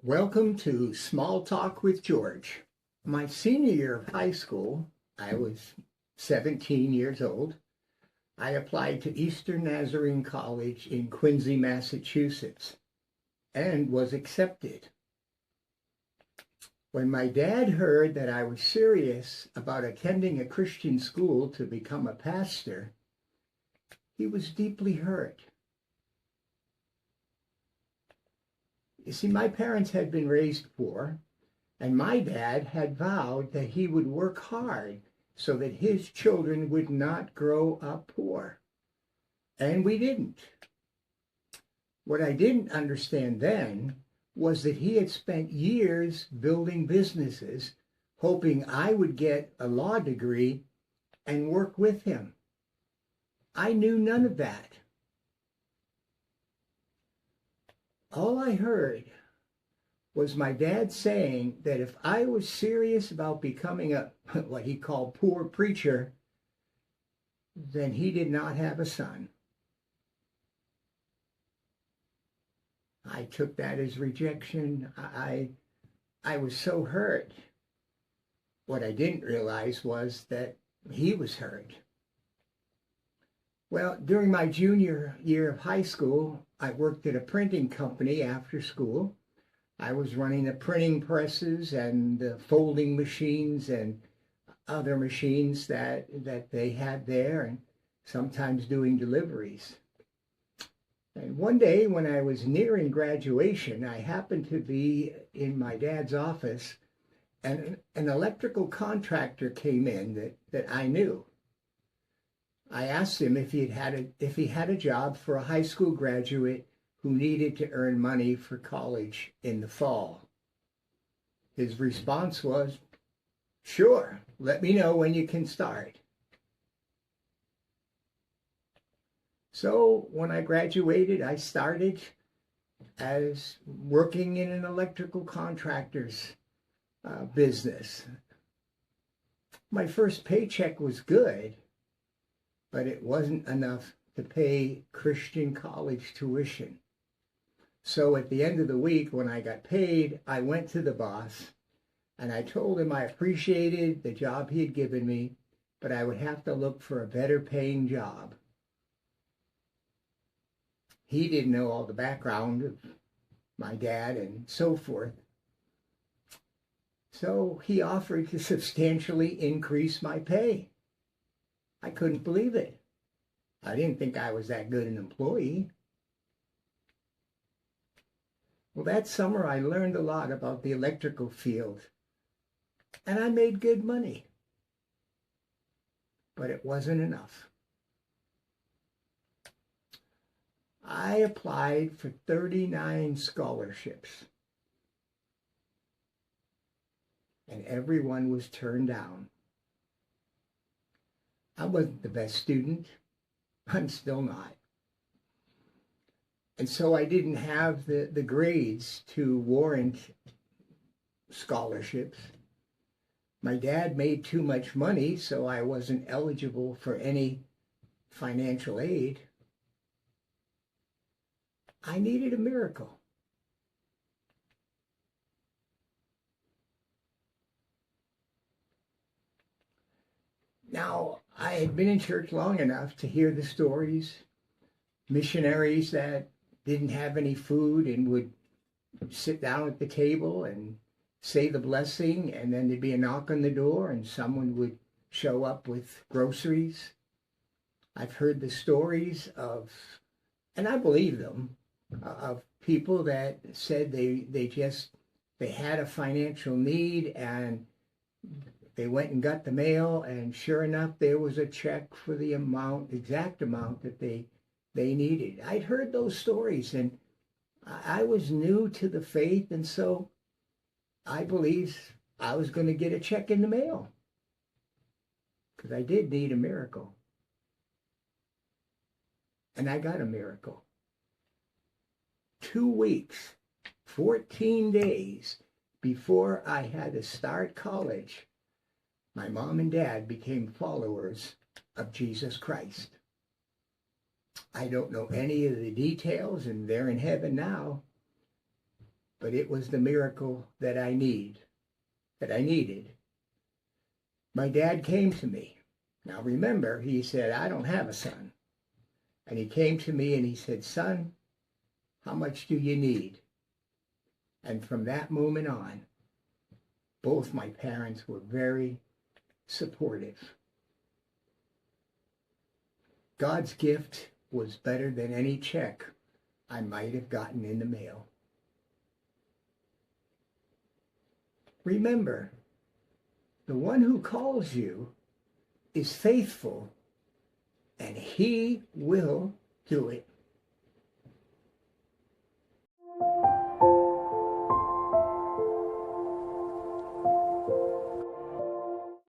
Welcome to Small Talk with George. My senior year of high school, I was 17 years old. I applied to Eastern Nazarene College in Quincy, Massachusetts, and was accepted. When my dad heard that I was serious about attending a Christian school to become a pastor, he was deeply hurt. You see, my parents had been raised poor, and my dad had vowed that he would work hard so that his children would not grow up poor. And we didn't. What I didn't understand then was that he had spent years building businesses, hoping I would get a law degree and work with him. I knew none of that. All I heard was my dad saying that if I was serious about becoming what he called poor preacher, then he did not have a son. I took that as rejection. I was so hurt. What I didn't realize was that he was hurt. Well, during my junior year of high school, I worked at a printing company after school. I was running the printing presses and the folding machines and other machines that they had there, and sometimes doing deliveries. And one day when I was nearing graduation, I happened to be in my dad's office, and an electrical contractor came in that I knew. I asked him if he had a job for a high school graduate who needed to earn money for college in the fall. His response was, "Sure, let me know when you can start." So when I graduated, I started as working in an electrical contractor's business. My first paycheck was good, but it wasn't enough to pay Christian college tuition. So at the end of the week, when I got paid, I went to the boss and I told him I appreciated the job he had given me, but I would have to look for a better paying job. He didn't know all the background of my dad and so forth. So he offered to substantially increase my pay. I couldn't believe it. I didn't think I was that good an employee. Well, that summer I learned a lot about the electrical field, and I made good money. But it wasn't enough. I applied for 39 scholarships, and every one was turned down. I wasn't the best student. I'm still not. And so I didn't have the grades to warrant scholarships. My dad made too much money, so I wasn't eligible for any financial aid. I needed a miracle. Now, I had been in church long enough to hear the stories, missionaries that didn't have any food and would sit down at the table and say the blessing, and then there'd be a knock on the door and someone would show up with groceries. I've heard the stories of, and I believe them, of people that said they had a financial need and they went and got the mail, and sure enough, there was a check for the exact amount that they needed. I'd heard those stories, and I was new to the faith, and so I believed I was going to get a check in the mail, because I did need a miracle. And I got a miracle. 2 weeks, 14 days before I had to start college, my mom and dad became followers of Jesus Christ. I don't know any of the details, and they're in heaven now. but it was the miracle that I needed. My dad came to me. Now remember, he said, I don't have a son. And he came to me and he said, son, how much do you need? And from that moment on, both my parents were very supportive. God's gift was better than any check I might have gotten in the mail. Remember, the one who calls you is faithful, and he will do it.